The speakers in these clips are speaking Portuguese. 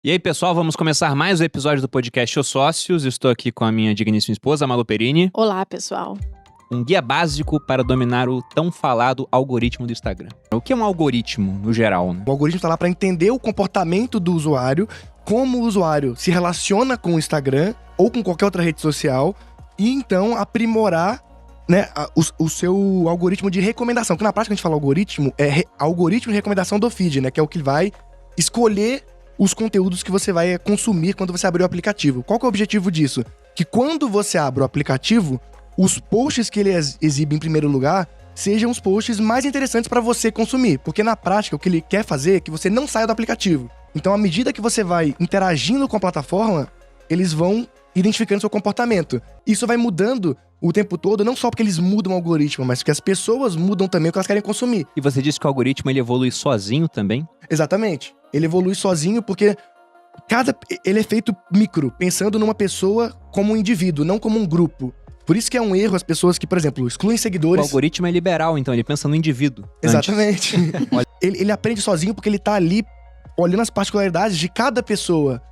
E aí, pessoal, vamos começar mais um episódio do podcast Os Sócios. Estou aqui com a minha digníssima esposa, Malu Perini. Olá, pessoal. Um guia básico para dominar o tão falado algoritmo do Instagram. O que é um algoritmo, no geral, né? O algoritmo está lá para entender o comportamento do usuário, como o usuário se relaciona com o Instagram ou com qualquer outra rede social, e então aprimorar, né, o seu algoritmo de recomendação. Que na prática a gente fala algoritmo, algoritmo de recomendação do feed, né? Que é o que vai escolher os conteúdos que você vai consumir quando você abrir o aplicativo. Qual que é o objetivo disso? Que quando você abre o aplicativo, os posts que ele exibe em primeiro lugar sejam os posts mais interessantes para você consumir. Porque na prática, o que ele quer fazer é que você não saia do aplicativo. Então, à medida que você vai interagindo com a plataforma, eles vão identificando seu comportamento. Isso vai mudando o tempo todo, não só porque eles mudam o algoritmo, mas porque as pessoas mudam também o que elas querem consumir. E você disse que o algoritmo ele evolui sozinho também? Exatamente. Ele evolui sozinho porque ele é feito micro, pensando numa pessoa como um indivíduo, não como um grupo. Por isso que é um erro as pessoas que, por exemplo, excluem seguidores. O algoritmo é liberal, então ele pensa no indivíduo. Exatamente. Ele aprende sozinho porque ele tá ali olhando as particularidades de cada pessoa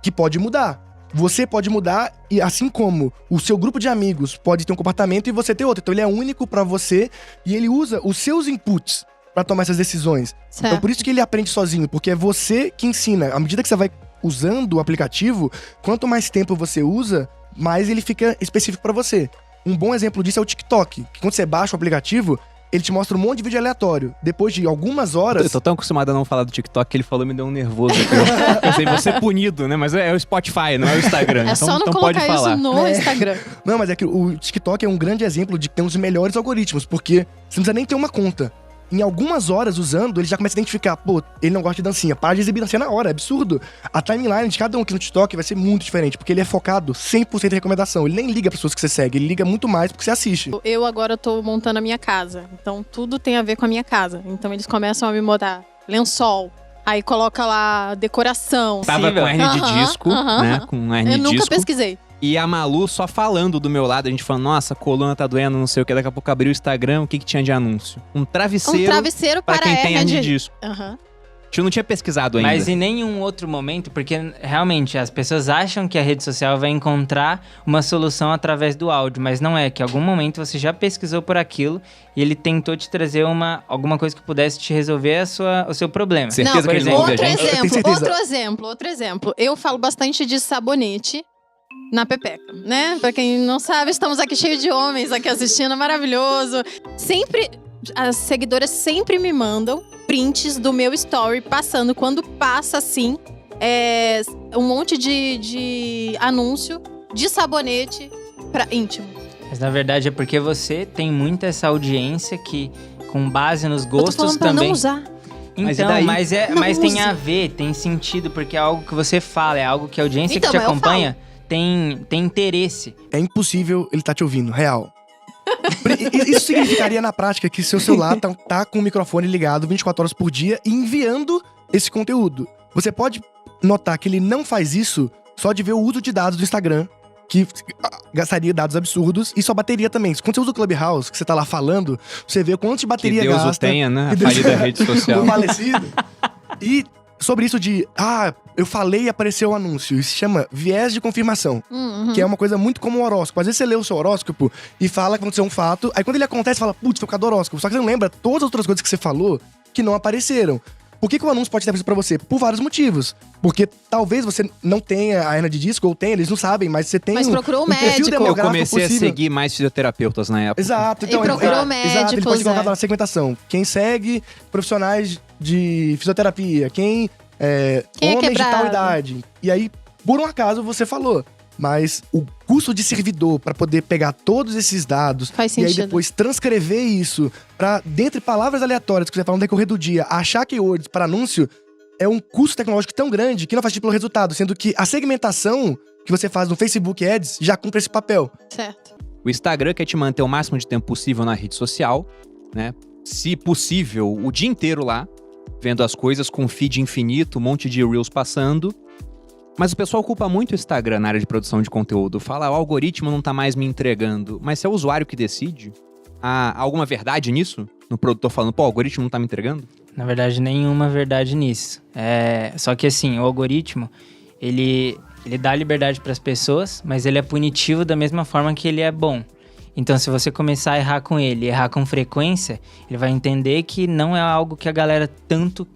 que pode mudar. Você pode mudar, e assim como o seu grupo de amigos pode ter um comportamento e você ter outro. Então ele é único pra você e ele usa os seus inputs pra tomar essas decisões. Certo. Então por isso que ele aprende sozinho, porque é você que ensina. À medida que você vai usando o aplicativo, quanto mais tempo você usa, mais ele fica específico pra você. Um bom exemplo disso é o TikTok, que quando você baixa o aplicativo, ele te mostra um monte de vídeo aleatório. Depois de algumas horas... Eu tô tão acostumado a não falar do TikTok que ele falou e me deu um nervoso aqui. Eu sei, vou ser punido, né? Mas é o Spotify, não é o Instagram. É então, só não então colocar pode falar. isso no Instagram. Não, mas é que o TikTok é um grande exemplo de que tem um dos melhores algoritmos, porque você não precisa nem ter uma conta. Em algumas horas usando, ele já começa a identificar, pô, ele não gosta de dancinha, para de exibir dancinha na hora, é absurdo. A timeline de cada um aqui no TikTok vai ser muito diferente, porque ele é focado 100% em recomendação. Ele nem liga para pessoas que você segue, ele liga muito mais porque você assiste. Eu agora tô montando a minha casa, então tudo tem a ver com a minha casa. Então eles começam a me botar lençol, aí coloca lá decoração. Tava com hernia de disco, né? Com hernia Eu de nunca disco. pesquisei. E a Malu só falando do meu lado, a gente falando, nossa, a coluna tá doendo, não sei o que. Daqui a pouco abriu o Instagram, o que tinha de anúncio? Um travesseiro para quem tem hernia de de... disco. Aham. A gente não tinha pesquisado ainda. Mas em nenhum outro momento, porque realmente as pessoas acham que a rede social vai encontrar uma solução através do áudio, mas não é, que em algum momento você já pesquisou por aquilo e ele tentou te trazer alguma coisa que pudesse te resolver o seu problema. Certeza Não, que ele não ouve a outro gente? Eu tenho certeza. outro exemplo. Eu falo bastante de sabonete na Pepeca, né? Pra quem não sabe, estamos aqui cheio de homens aqui assistindo, maravilhoso. Sempre, as seguidoras sempre me mandam prints do meu story passando, quando passa assim, um monte de anúncio de sabonete pra íntimo. Mas na verdade é porque você tem muita essa audiência que, com base nos Eu tô gostos falando pra também... não usar. Mas e Então, daí? mas tem usa. a ver, tem sentido, porque é algo que você fala, é algo que a audiência Então, que te mas eu acompanha tem interesse. É impossível ele tá te ouvindo, real. Isso significaria na prática que seu celular tá com o microfone ligado 24 horas por dia e enviando esse conteúdo. Você pode notar que ele não faz isso só de ver o uso de dados do Instagram, que gastaria dados absurdos, e sua bateria também. Quando você usa o Clubhouse, que você tá lá falando, você vê quanto de bateria que Deus gasta. o tenha, né? Que A Deus- falida rede social. O falecido. E sobre isso de, eu falei e apareceu o anúncio. Isso se chama viés de confirmação. Que é uma coisa muito como o horóscopo. Às vezes você lê o seu horóscopo e fala que aconteceu um fato, aí quando ele acontece, você fala, putz, foi por causa do horóscopo. Só que você não lembra todas as outras coisas que você falou que não apareceram. Por que o anúncio pode ter aparecido pra você? Por vários motivos. Porque talvez você não tenha a hernia de disco, ou tenha, eles não sabem, mas você tem Mas procurou um perfil médico. Eu demográfico comecei a possível. seguir mais fisioterapeutas na época. Exato. Então, E procurou Exato, ele médicos, pode colocar na segmentação. Quem segue profissionais de fisioterapia, quem é homens de quebrado. tal idade. E aí, por um acaso, você falou. Mas o custo de servidor para poder pegar todos esses dados Faz e aí sentido. depois transcrever isso pra, dentre palavras aleatórias que você fala no decorrer do dia, achar keywords para anúncio, é um custo tecnológico tão grande que não faz sentido pelo resultado, sendo que a segmentação que você faz no Facebook Ads já cumpre esse papel. Certo. O Instagram quer te manter o máximo de tempo possível na rede social, né? Se possível, o dia inteiro lá, vendo as coisas com feed infinito, um monte de Reels passando. Mas o pessoal culpa muito o Instagram na área de produção de conteúdo. Fala, o algoritmo não tá mais me entregando. Mas se é o usuário que decide, há alguma verdade nisso? No produtor falando, pô, o algoritmo não tá me entregando? Na verdade, nenhuma verdade nisso. Só que assim, o algoritmo, ele dá liberdade para as pessoas, mas ele é punitivo da mesma forma que ele é bom. Então, se você começar a errar com ele, errar com frequência, ele vai entender que não é algo que a galera tanto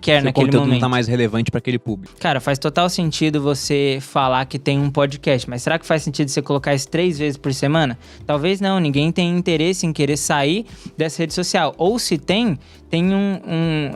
quer naquele momento. O conteúdo não tá mais relevante para aquele público. Cara, faz total sentido você falar que tem um podcast, mas será que faz sentido você colocar isso 3 vezes por semana? Talvez não, ninguém tem interesse em querer sair dessa rede social. Ou se tem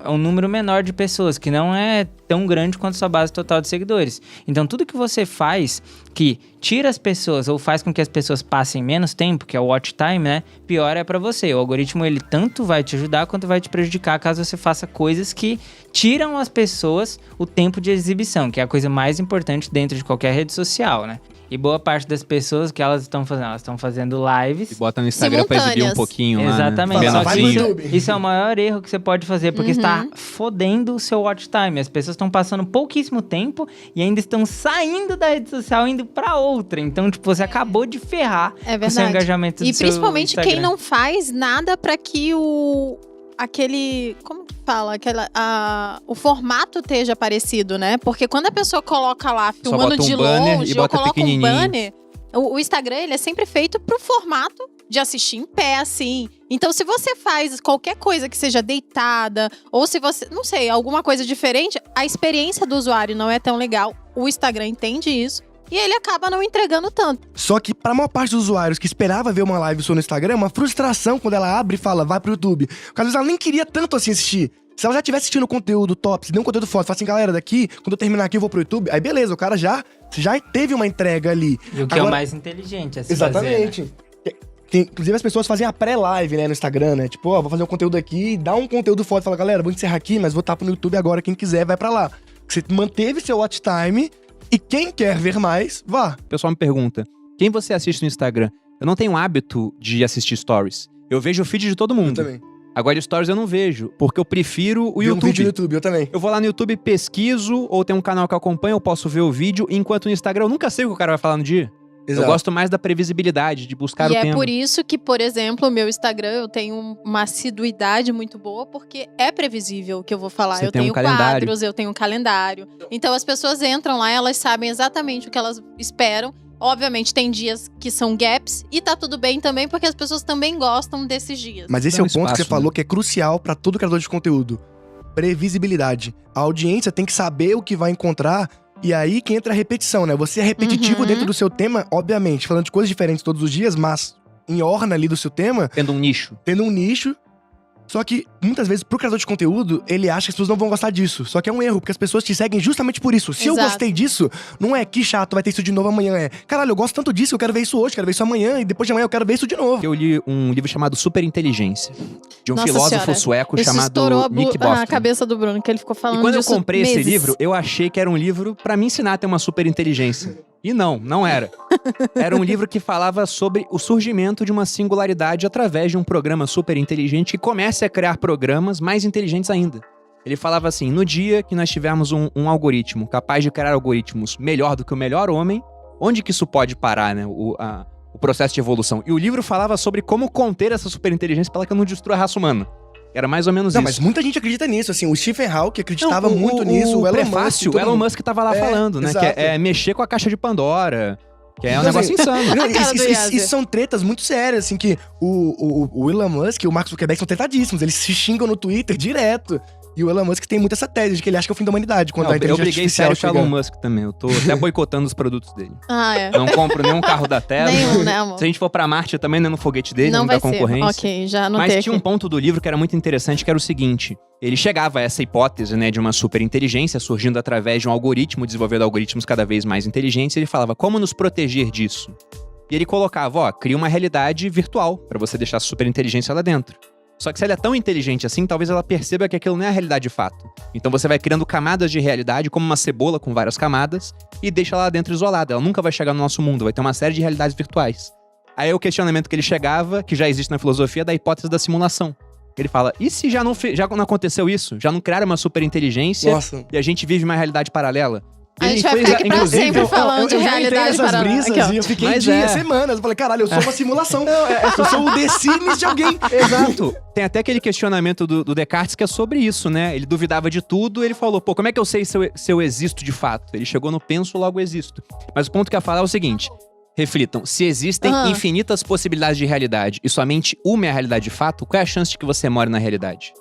um número menor de pessoas, que não é tão grande quanto a sua base total de seguidores. Então, tudo que você faz que tira as pessoas ou faz com que as pessoas passem menos tempo, que é o watch time, né? Pior é pra você. O algoritmo, ele tanto vai te ajudar quanto vai te prejudicar caso você faça coisas que tiram as pessoas o tempo de exibição, que é a coisa mais importante dentro de qualquer rede social, né? E boa parte das pessoas, o que elas estão fazendo? Elas estão fazendo lives. E bota no Instagram pra exibir um pouquinho lá, exatamente. né? Só Vai que no isso, YouTube. isso é o maior erro que você pode fazer, porque está fodendo o seu watch time. As pessoas estão passando pouquíssimo tempo e ainda estão saindo da rede social, indo pra outra. Então, tipo, você acabou de ferrar É com o seu verdade. engajamento do E seu principalmente Instagram. quem não faz nada pra que como que fala? O formato esteja parecido, né? Porque quando a pessoa coloca lá, filmando bota um de banner longe, e ou bota coloca um pequenininho. banner, o Instagram, ele é sempre feito pro formato de assistir em pé, assim. Então, se você faz qualquer coisa que seja deitada, ou se você, não sei, alguma coisa diferente, a experiência do usuário não é tão legal. O Instagram entende isso. E ele acaba não entregando tanto. Só que pra maior parte dos usuários que esperava ver uma live sua no Instagram, é uma frustração quando ela abre e fala, vai pro YouTube. Porque às vezes ela nem queria tanto assim assistir. Se ela já estivesse assistindo conteúdo top, se der um conteúdo foda, fala assim, galera, daqui, quando eu terminar aqui eu vou pro YouTube. Aí beleza, o cara já teve uma entrega ali. E o que é o mais inteligente a se Exatamente. fazer, né? Inclusive as pessoas fazem a pré-live, né, no Instagram, né? Tipo, ó, vou fazer um conteúdo aqui, dá um conteúdo foda, fala, galera, vou encerrar aqui, mas vou estar pro YouTube agora, quem quiser vai pra lá. Você manteve seu watch time e quem quer ver mais, vá. O pessoal me pergunta, quem você assiste no Instagram? Eu não tenho hábito de assistir stories. Eu vejo o feed de todo mundo. Eu também. Agora, stories eu não vejo, porque eu prefiro o Vi um YouTube. vídeo no YouTube, eu também. Eu vou lá no YouTube, pesquiso, ou tem um canal que eu acompanho, eu posso ver o vídeo, enquanto no Instagram eu nunca sei o que o cara vai falar no dia. Exato. Eu gosto mais da previsibilidade, de buscar o E é tema. por isso que, por exemplo, o meu Instagram, eu tenho uma assiduidade muito boa, porque é previsível o que eu vou falar. Você Eu tem um tenho calendário. quadros, eu tenho um calendário. Então as pessoas entram lá, elas sabem exatamente o que elas esperam. Obviamente tem dias que são gaps e tá tudo bem também, porque as pessoas também gostam desses dias. Mas esse Dá é um o ponto que espaço, você falou né? que é crucial pra todo criador de conteúdo. Previsibilidade. A audiência tem que saber o que vai encontrar. E aí que entra a repetição, né? Você é repetitivo dentro do seu tema, obviamente, falando de coisas diferentes todos os dias, mas em orna ali do seu tema, Tendo um nicho. tendo um nicho. Só que, muitas vezes, pro criador de conteúdo, ele acha que as pessoas não vão gostar disso. Só que é um erro, porque as pessoas te seguem justamente por isso. Se eu Exato. gostei disso, não é que chato, vai ter isso de novo amanhã. É, caralho, eu gosto tanto disso, eu quero ver isso hoje, quero ver isso amanhã, e depois de amanhã eu quero ver isso de novo. Eu li um livro chamado Superinteligência, de um Nossa filósofo Senhora. sueco Isso chamado estourou Nick a Bostrom. cabeça do Bruno, que ele ficou falando E quando eu disso comprei esse meses. livro, eu achei que era um livro pra me ensinar a ter uma superinteligência. E não era. Era um livro que falava sobre o surgimento de uma singularidade através de um programa super inteligente que comece a criar programas mais inteligentes ainda. Ele falava assim, no dia que nós tivermos um algoritmo capaz de criar algoritmos melhor do que o melhor homem, onde que isso pode parar, né? O processo de evolução. E o livro falava sobre como conter essa superinteligência para que não destrua a raça humana. Era mais ou menos Não, isso. mas muita gente acredita nisso, assim. O Stephen Hawking acreditava Não, muito nisso, o Elon prefácio, Musk. o Elon Musk tava lá falando, né? exato. Que é mexer com a caixa de Pandora. Que é um Então, negócio assim, insano. Não, A cara do Yazer. isso são tretas muito sérias, assim, que o Elon Musk e o Mark Zuckerberg são tretadíssimos. Eles se xingam no Twitter direto. E o Elon Musk tem muito essa tese de que ele acha que é o fim da humanidade, quando Não, a eu inteligência briguei artificial sério com o Elon chega. Musk também. Eu tô até boicotando os produtos dele. Ah, é. Não compro nenhum carro da Tesla. Nenhum, né, amor? Se a gente for pra Marte, eu também não é no foguete dele, Não não vai dá ser. concorrência. Ok, já anotei Mas tinha um aqui. ponto do livro que era muito interessante, que era o seguinte. Ele chegava a essa hipótese, né, de uma superinteligência surgindo através de um algoritmo, desenvolvendo algoritmos cada vez mais inteligentes. E ele falava, como nos proteger disso? E ele colocava, ó, cria uma realidade virtual pra você deixar a superinteligência lá dentro. Só que se ela é tão inteligente assim, talvez ela perceba que aquilo não é a realidade de fato. Então você vai criando camadas de realidade, como uma cebola com várias camadas, e deixa ela lá dentro isolada. Ela nunca vai chegar no nosso mundo, vai ter uma série de realidades virtuais. Aí o questionamento que ele chegava, que já existe na filosofia, é da hipótese da simulação. Ele fala, e se já não aconteceu isso? Já não criaram uma superinteligência Nossa. e a gente vive uma realidade paralela? A gente Ele vai fez, ficar aqui pra inclusive, sempre falando de eu já entrei realidade nessas paralela. brisas Aqui, ó. e eu fiquei Mas dias, é. semanas. Eu falei, caralho, eu sou uma simulação. Eu sou o The Sims de alguém. Exato. Tem até aquele questionamento do Descartes que é sobre isso, né? Ele duvidava de tudo, ele falou, pô, como é que eu sei se eu existo de fato? Ele chegou no penso, logo existo. Mas o ponto que eu ia falar é o seguinte, reflitam, se existem infinitas possibilidades de realidade e somente uma é a realidade de fato, qual é a chance de que você more na realidade?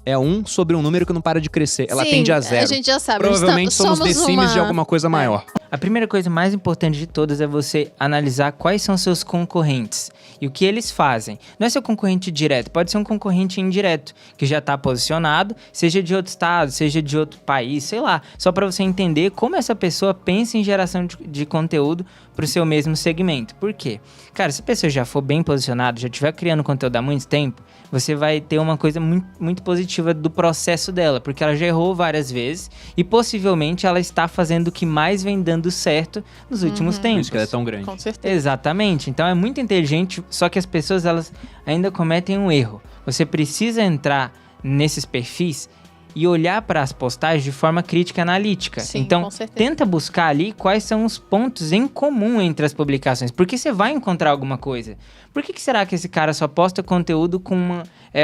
É 1 sobre um número que não para de crescer. Ela Sim, tende a 0. a gente já sabe. Provavelmente somos The Sims uma... de alguma coisa maior. A primeira coisa mais importante de todas é você analisar quais são seus concorrentes e o que eles fazem. Não é seu concorrente direto, pode ser um concorrente indireto, que já está posicionado, seja de outro estado, seja de outro país, sei lá. Só para você entender como essa pessoa pensa em geração de conteúdo para o seu mesmo segmento. Por quê? Cara, se a pessoa já for bem posicionada, já estiver criando conteúdo há muito tempo, você vai ter uma coisa muito, muito positiva do processo dela, porque ela já errou várias vezes e possivelmente ela está fazendo o que mais vem dando certo nos últimos Por tempos. isso que ela é tão grande. Com certeza. Exatamente. Então é muito inteligente, só que as pessoas elas ainda cometem um erro. Você precisa entrar nesses perfis e olhar para as postagens de forma crítica e analítica. Sim, então, com certeza. tenta buscar ali quais são os pontos em comum entre as publicações, porque você vai encontrar alguma coisa. Por que será que esse cara só posta conteúdo com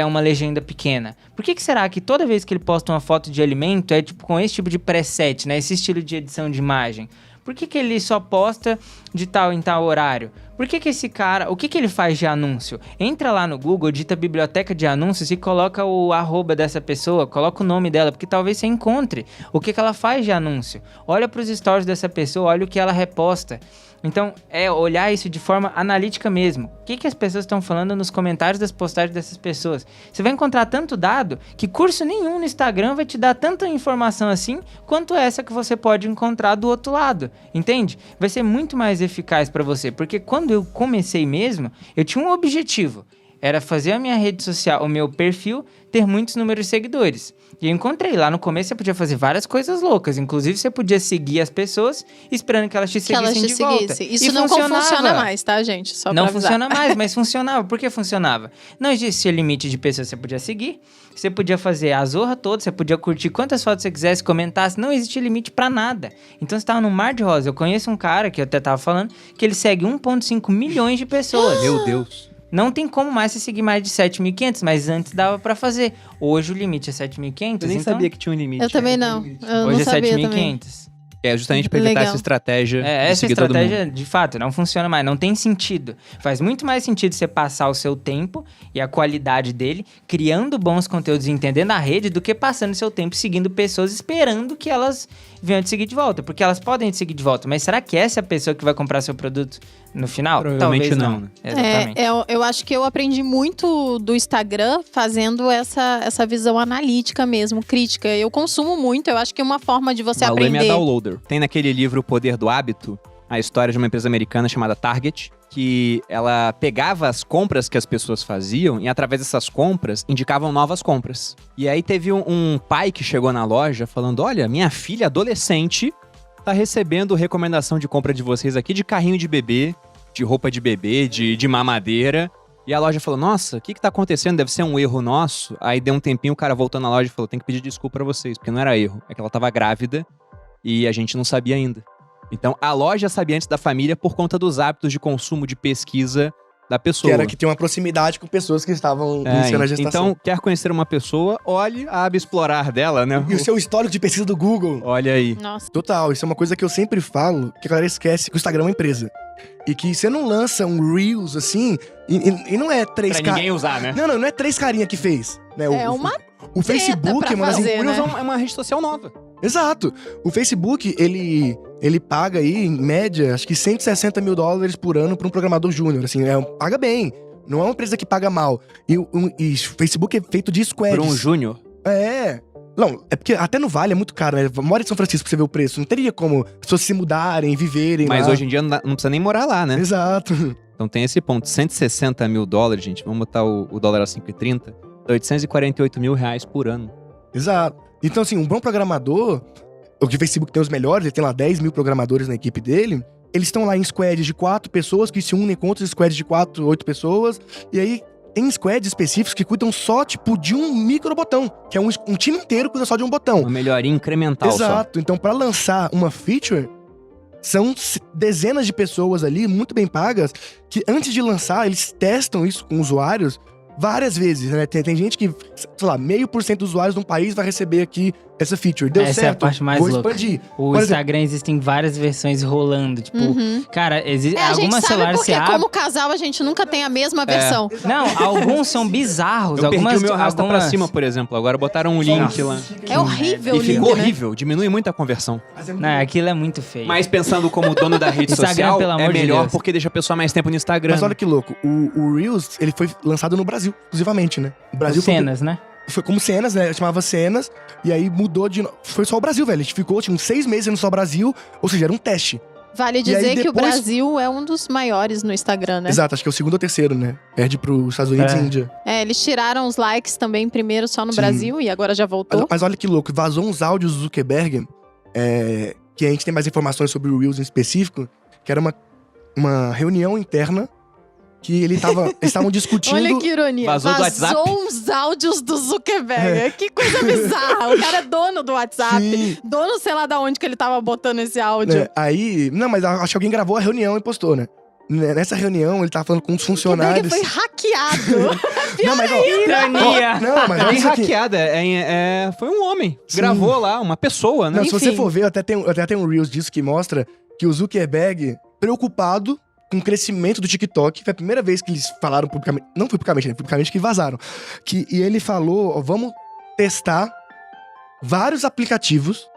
uma legenda pequena? Por que será que toda vez que ele posta uma foto de alimento é tipo com esse tipo de preset, né? Esse estilo de edição de imagem? Por que ele só posta de tal em tal horário? Por que esse cara... O que ele faz de anúncio? Entra lá no Google, digita biblioteca de anúncios e coloca o arroba dessa pessoa, coloca o nome dela, porque talvez você encontre o que ela faz de anúncio. Olha para os stories dessa pessoa, olha o que ela reposta. Então, é olhar isso de forma analítica mesmo. O que as pessoas estão falando nos comentários das postagens dessas pessoas? Você vai encontrar tanto dado que curso nenhum no Instagram vai te dar tanta informação assim quanto essa que você pode encontrar do outro lado, entende? Vai ser muito mais eficaz para você, porque quando eu comecei mesmo, eu tinha um objetivo. Era fazer a minha rede social, o meu perfil, ter muitos números de seguidores. E eu encontrei lá no começo, você podia fazer várias coisas loucas. Inclusive, você podia seguir as pessoas esperando que elas te seguissem de volta. Isso E não funcionava. funciona mais, tá, gente? Só Não pra avisar. funciona mais, mas funcionava. Por que funcionava? Não existia limite de pessoas que você podia seguir. Você podia fazer a zorra toda, você podia curtir quantas fotos você quisesse, comentasse. Não existia limite pra nada. Então, você tava num mar de rosa. Eu conheço um cara, que eu até tava falando, que ele segue 1,5 milhões de pessoas. Meu Deus. Não tem como mais você seguir mais de 7.500, mas antes dava pra fazer. Hoje o limite é 7.500. Eu nem então... sabia que tinha um limite. Eu também não. Eu Hoje não é sabia também. 7.500. É justamente pra evitar Legal. essa estratégia de Essa seguir todo mundo. estratégia, de fato, não funciona mais. Não tem sentido. Faz muito mais sentido você passar o seu tempo e a qualidade dele criando bons conteúdos e entendendo a rede do que passando seu tempo seguindo pessoas esperando que elas venham te seguir de volta. Porque elas podem te seguir de volta, mas será que essa é a pessoa que vai comprar seu produto no final? Provavelmente Talvez não, né? Exatamente. Eu acho que eu aprendi muito do Instagram fazendo essa visão analítica mesmo, crítica. Eu consumo muito, eu acho que uma forma de você Valeu minha aprender... downloader. Tem naquele livro O Poder do Hábito, a história de uma empresa americana chamada Target, que ela pegava as compras que as pessoas faziam e através dessas compras indicavam novas compras. E aí teve um pai que chegou na loja falando, olha, minha filha adolescente tá recebendo recomendação de compra de vocês aqui de carrinho de bebê, de roupa de bebê, de mamadeira. E a loja falou, nossa, o que tá acontecendo? Deve ser um erro nosso. Aí deu um tempinho, o cara voltou na loja e falou, tem que pedir desculpa pra vocês, porque não era erro. É que ela tava grávida e a gente não sabia ainda. Então, a loja sabia antes da família por conta dos hábitos de consumo, de pesquisa da pessoa. Que era que tem uma proximidade com pessoas que estavam iniciando a gestação. Então, quer conhecer uma pessoa, olhe a aba explorar dela, né? E o seu histórico de pesquisa do Google. Olha aí. Nossa. Total, isso é uma coisa que eu sempre falo, que a galera esquece que o Instagram é uma empresa. E que você não lança um Reels assim, e não é três Pra caras. ninguém usar, né? Não é três carinha que fez. Né? É uma O Facebook pra é uma das fazer, Reels né? é uma rede social nova. Exato. O Facebook, ele paga aí, em média, acho que $160 mil por ano para um programador júnior. Assim, paga bem. Não é uma empresa que paga mal. E o Facebook é feito de squads. Por um júnior. É. Não, é porque até no Vale é muito caro, né? Mora em São Francisco pra você ver o preço. Não teria como as pessoas se mudarem, viverem Mas lá. hoje em dia não precisa nem morar lá, né? Exato. Então tem esse ponto. $160 mil, gente. Vamos botar o dólar a 5,30. R$848 mil por ano. Exato. Então, assim, um bom programador, o que o Facebook tem os melhores, ele tem lá 10 mil programadores na equipe dele, eles estão lá em squads de 4 pessoas que se unem com outros squads de 4, 8 pessoas, e aí tem squads específicos que cuidam só, tipo, de um micro botão. Que é um time inteiro cuida só de um botão. Uma melhoria incremental Exato. Então, pra lançar uma feature, são dezenas de pessoas ali, muito bem pagas, que antes de lançar, eles testam isso com usuários várias vezes, né? Tem gente que, sei lá, 0,5% dos usuários de um país vai receber aqui essa feature. Deu Essa certo, é a parte mais vou louca. expandir. O Por Instagram existem várias versões rolando. Tipo, cara, A gente algumas sabe celulares porque, se abrem. como casal, a gente nunca tem a mesma versão. Não, alguns são bizarros. Eu perdi algumas, o meu arrasta pra algumas- cima, por exemplo. Agora botaram um link lá. É horrível o E link, ficou né? horrível, diminui muito a conversão. Não, aquilo é muito feio. Mas pensando como dono da rede Instagram, social, pelo é amor de melhor Deus. porque deixa a pessoa mais tempo no Instagram. Mas olha que louco, o Reels, ele foi lançado no Brasil, exclusivamente, né? O Brasil cenas, né? foi como Cenas, né? Chamava Cenas, e aí mudou de... Foi só o Brasil, velho. A gente ficou, tipo, 6 meses no só Brasil, ou seja, era um teste. Vale E aí dizer que o depois- Brasil é um dos maiores no Instagram, né? Exato, acho que é o segundo ou terceiro, né? Perde pros Estados Unidos e Índia. É, eles tiraram os likes também primeiro só no Sim. Brasil e agora já voltou. Mas olha que louco, vazou uns áudios do Zuckerberg, que a gente tem mais informações sobre o Reels em específico, que era uma reunião interna que eles estavam discutindo... Olha que ironia. Vazou do WhatsApp? uns áudios do Zuckerberg. Que coisa bizarra. O cara é dono do WhatsApp. Sim. Dono, sei lá da onde que ele tava botando esse áudio. Né, aí... Não, mas acho que alguém gravou a reunião e postou, né? Nessa reunião, ele tava falando com os Zuckerberg funcionários... foi hackeado. Não, mas ó, Ironia. não, mas Não é isso aqui... hackeada, foi um homem. Sim. Gravou lá, uma pessoa, né? Não, se você Enfim. for ver, até tem um Reels disso que mostra que o Zuckerberg, preocupado com o crescimento do TikTok, foi a primeira vez que eles falaram publicamente, não foi publicamente, né? Publicamente que vazaram. E ele falou, ó, vamos testar vários aplicativos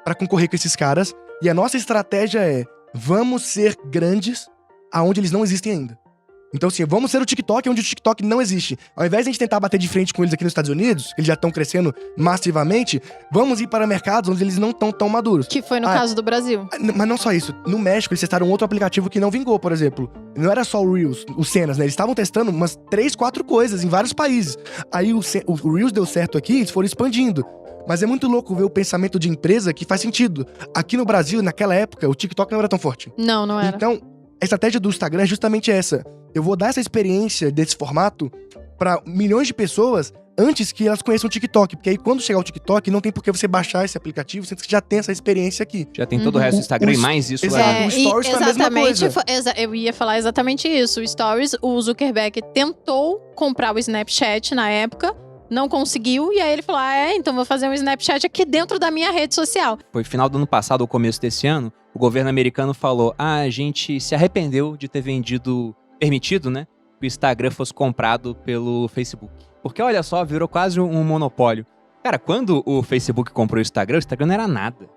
pra concorrer com esses caras, e a nossa estratégia é, vamos ser grandes aonde eles não existem ainda. Então, assim, vamos ser o TikTok onde o TikTok não existe. Ao invés de a gente tentar bater de frente com eles aqui nos Estados Unidos, eles já estão crescendo massivamente, vamos ir para mercados onde eles não estão tão maduros. Que foi no Ah, caso do Brasil. Mas não só isso. No México, eles testaram outro aplicativo que não vingou, por exemplo. Não era só o Reels, os Cenas, né? Eles estavam testando umas 3, 4 coisas em vários países. Aí o Reels deu certo aqui, eles foram expandindo. Mas é muito louco ver o pensamento de empresa que faz sentido. Aqui no Brasil, naquela época, o TikTok não era tão forte. Não era. Então, a estratégia do Instagram é justamente essa. Eu vou dar essa experiência desse formato pra milhões de pessoas antes que elas conheçam o TikTok. Porque aí, quando chegar o TikTok, não tem por que você baixar esse aplicativo, sendo que já tem essa experiência aqui. Já tem todo o resto do Instagram O- e mais isso Exato. lá. o Stories foi a mesma coisa. Eu ia falar exatamente isso. O Stories, o Zuckerberg tentou comprar o Snapchat na época, não conseguiu, e aí ele falou: então vou fazer um Snapchat aqui dentro da minha rede social. Foi final do ano passado ou começo desse ano, o governo americano falou: a gente se arrependeu de ter permitido, né, que o Instagram fosse comprado pelo Facebook. Porque, olha só, virou quase um monopólio. Cara, quando o Facebook comprou o Instagram não era nada.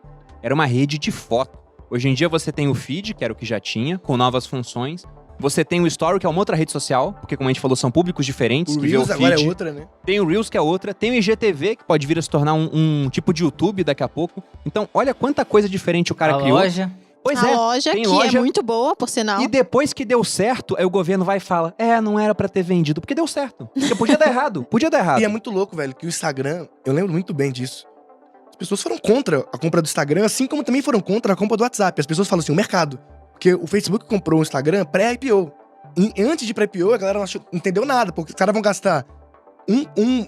Era uma rede de foto. Hoje em dia você tem o Feed, que era o que já tinha, com novas funções. Você tem o Story, que é uma outra rede social, porque, como a gente falou, são públicos diferentes. O que vê Reels o agora feed. é outra, né? Tem o Reels, que é outra. Tem o IGTV, que pode vir a se tornar um tipo de YouTube daqui a pouco. Então, olha quanta coisa diferente o cara A criou. loja. Pois a é. loja, tem que loja. é muito boa, por sinal. E depois que deu certo, aí o governo vai e fala: não era pra ter vendido, porque deu certo. Porque podia dar errado. Podia dar errado. E é muito louco, velho, que o Instagram, eu lembro muito bem disso. As pessoas foram contra a compra do Instagram, assim como também foram contra a compra do WhatsApp. As pessoas falam assim, o mercado. Porque o Facebook comprou o Instagram pré-IPO. E antes de ir pra IPO, a galera não entendeu nada, porque os caras vão gastar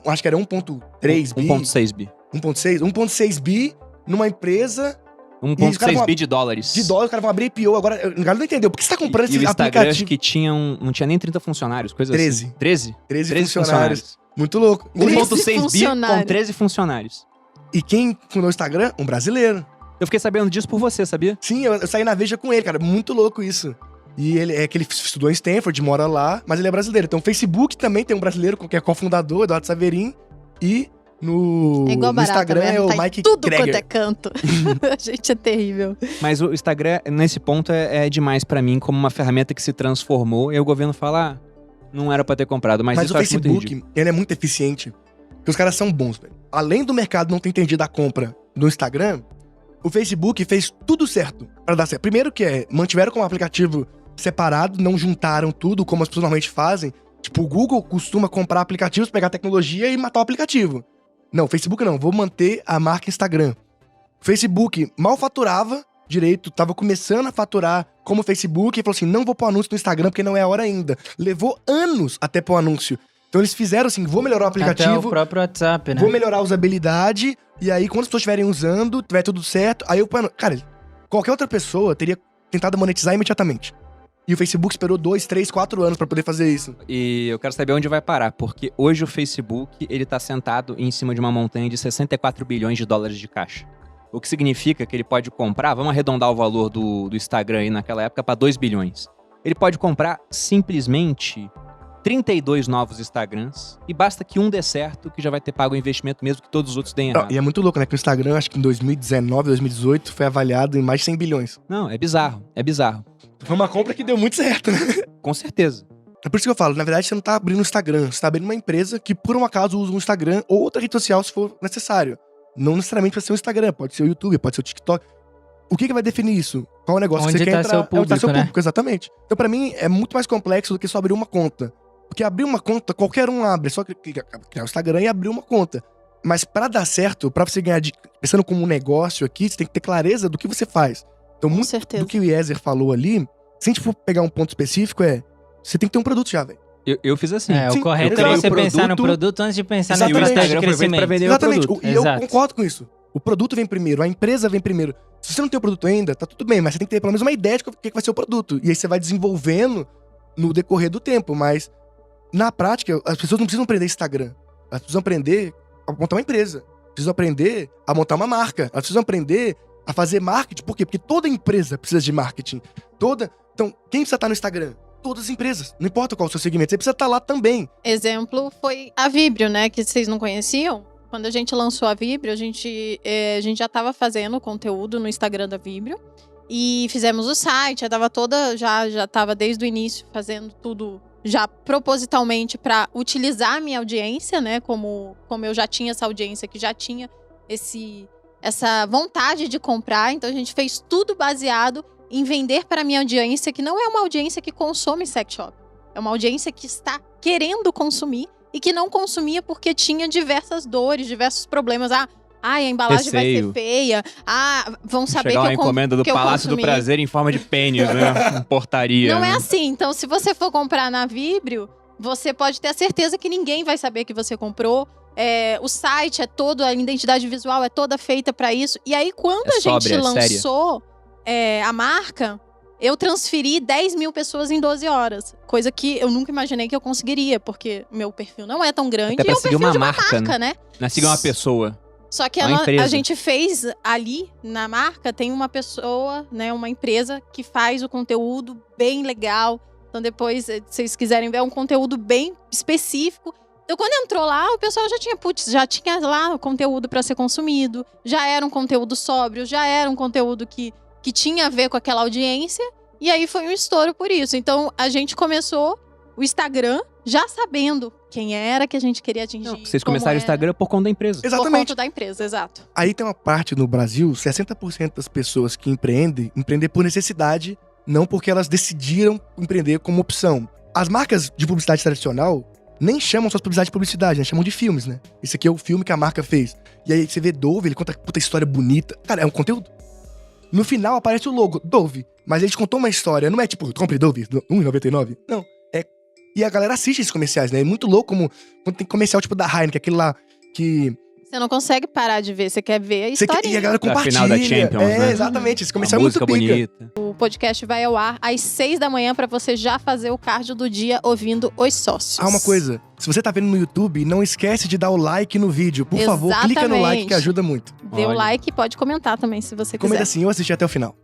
acho que era 1.3 bi. 1.6 bi. 1.6 bi numa empresa 1.6 bi de dólares. de dólar, os caras vão abrir IPO. Agora, o cara não entendeu. Por que você tá comprando E o esse Instagram, aplicativo? acho que não tinha nem 30 funcionários, coisa 13. assim. 13? 13 13 funcionários. Muito louco. 13 1.6 bi com funcionários. 13 funcionários. E quem fundou o Instagram? Um brasileiro. Eu fiquei sabendo disso por você, sabia? Sim, eu saí na Veja com ele, cara. Muito louco isso. E ele é que ele estudou em Stanford, mora lá, mas ele é brasileiro. Então o Facebook também tem um brasileiro, que é cofundador, Eduardo Saverin. E no, É igual no barata Instagram mesmo, é o tá em Mike tudo Greger. quanto é canto. A gente é terrível. Mas o Instagram, nesse ponto, é demais pra mim, como uma ferramenta que se transformou. E aí o governo fala: não era pra ter comprado. Mas isso o eu acho muito ridículo. Facebook, ele é muito eficiente. Porque os caras são bons, velho. Além do mercado não ter entendido a compra do Instagram, o Facebook fez tudo certo pra dar certo. Primeiro que mantiveram como aplicativo separado, não juntaram tudo como as pessoas normalmente fazem. Tipo, o Google costuma comprar aplicativos, pegar tecnologia e matar o aplicativo. Não, o Facebook não. Vou manter a marca Instagram. O Facebook mal faturava direito, tava começando a faturar como o Facebook e falou assim, não vou pôr anúncio no Instagram porque não é a hora ainda. Levou anos até pôr anúncio. Então eles fizeram assim, vou melhorar o Até aplicativo, o próprio WhatsApp, né? vou melhorar a usabilidade, e aí quando as pessoas estiverem usando, tiver tudo certo, aí eu, cara, qualquer outra pessoa teria tentado monetizar imediatamente. E o Facebook esperou 2, 3, 4 anos pra poder fazer isso. E eu quero saber onde vai parar, porque hoje o Facebook, ele tá sentado em cima de uma montanha de 64 bilhões de dólares de caixa. O que significa que ele pode comprar, vamos arredondar o valor do Instagram aí naquela época para 2 bilhões. Ele pode comprar simplesmente 32 novos Instagrams e basta que um dê certo que já vai ter pago o investimento mesmo que todos os outros deem errado. E é muito louco, né? Que o Instagram, acho que em 2019, 2018, foi avaliado em mais de 100 bilhões. Não, é bizarro, é bizarro. Foi uma compra que deu muito certo, né? Com certeza. É por isso que eu falo, na verdade você não tá abrindo um Instagram, você tá abrindo uma empresa que por um acaso usa um Instagram ou outra rede social se for necessário. Não necessariamente vai ser o Instagram, pode ser o YouTube, pode ser o TikTok. O que vai definir isso? Qual é o negócio Onde que você tá quer seu entrar? Onde tá seu público, né? público, exatamente. Então pra mim é muito mais complexo do que só abrir uma conta. Porque abrir uma conta, qualquer um abre, é só criar o Instagram e abrir uma conta. Mas pra dar certo, pra você ganhar, pensando como um negócio aqui, você tem que ter clareza do que você faz. Então Com muito certeza. do que o Yezer falou ali, se a gente for pegar um ponto específico, você tem que ter um produto já, velho. Eu fiz assim. Sim, O correto eu criei é você o pensar no produto- produto antes de pensar na Exatamente. estratégia de Instagram foi feito pra crescimento. vender o Exatamente. produto. E eu Exato. concordo com isso. O produto vem primeiro, a empresa vem primeiro. Se você não tem o produto ainda, tá tudo bem, mas você tem que ter pelo menos uma ideia de o que vai ser o produto. E aí você vai desenvolvendo no decorrer do tempo. Mas, na prática, as pessoas não precisam aprender Instagram. Elas precisam aprender a montar uma empresa. Precisam aprender a montar uma marca. Elas precisam aprender a fazer marketing. Por quê? Porque toda empresa precisa de marketing. Então, quem precisa estar no Instagram? Todas as empresas. Não importa qual o seu segmento, você precisa estar lá também. Exemplo foi a Vibrio, né? Que vocês não conheciam. Quando a gente lançou a Vibrio, a gente já estava fazendo conteúdo no Instagram da Vibrio. E fizemos o site, já estava desde o início fazendo tudo já propositalmente para utilizar a minha audiência, né? Como eu já tinha essa audiência que já tinha essa vontade de comprar. Então a gente fez tudo baseado em vender para a minha audiência, que não é uma audiência que consome sex shop. É uma audiência que está querendo consumir e que não consumia porque tinha diversas dores, diversos problemas. A embalagem vai ser Receio. feia. Vão saber Chegar que uma eu encomenda do que eu Palácio do consumi. Prazer em forma de pênis, né? Portaria. Não é né? assim. Então, se você for comprar na Vibrio, você pode ter a certeza que ninguém vai saber que você comprou. O site é todo, a identidade visual é toda feita pra isso. E aí, quando É a gente sóbria, é séria. lançou a marca, eu transferi 10 mil pessoas em 12 horas. Coisa que eu nunca imaginei que eu conseguiria, porque meu perfil não é tão grande. Até E pra é o seguir perfil uma de uma marca, marca, né? Não é seguir uma pessoa. Só que Uma empresa. a gente fez ali na marca, tem uma pessoa, né, uma empresa que faz o conteúdo bem legal. Então depois, se vocês quiserem ver, é um conteúdo bem específico. Então quando entrou lá, o pessoal já tinha lá o conteúdo para ser consumido. Já era um conteúdo sóbrio, já era um conteúdo que tinha a ver com aquela audiência. E aí foi um estouro por isso. Então a gente começou o Instagram já sabendo quem era que a gente queria atingir. Não, vocês como começaram o era. Instagram por conta da empresa. Por Exatamente. conta da empresa, exato. Aí tem uma parte no Brasil, 60% das pessoas que empreendem por necessidade, não porque elas decidiram empreender como opção. As marcas de publicidade tradicional nem chamam só de publicidade, né? Chamam de filmes, né? Esse aqui é o filme que a marca fez. E aí você vê Dove, ele conta puta história bonita. Cara, é um conteúdo. No final aparece o logo, Dove. Mas ele te contou uma história, não é tipo, compre Dove, R$1,99. Não, E a galera assiste esses comerciais, né? É muito louco como quando tem comercial tipo da Heineken, aquele lá que... Você não consegue parar de ver, você quer ver a Você quer, história. e a galera Da compartilha. final da Champions, né? Exatamente. Esse Uma comercial é muito música pica. bonita. O podcast vai ao ar às 6 da manhã pra você já fazer o cardio do dia ouvindo Os Sócios. Uma coisa, se você tá vendo no YouTube, não esquece de dar o like no vídeo. Por favor, clica no like que ajuda muito. Dê o Olha. like e pode comentar também se você Comenta quiser. assim, eu assisti até o final.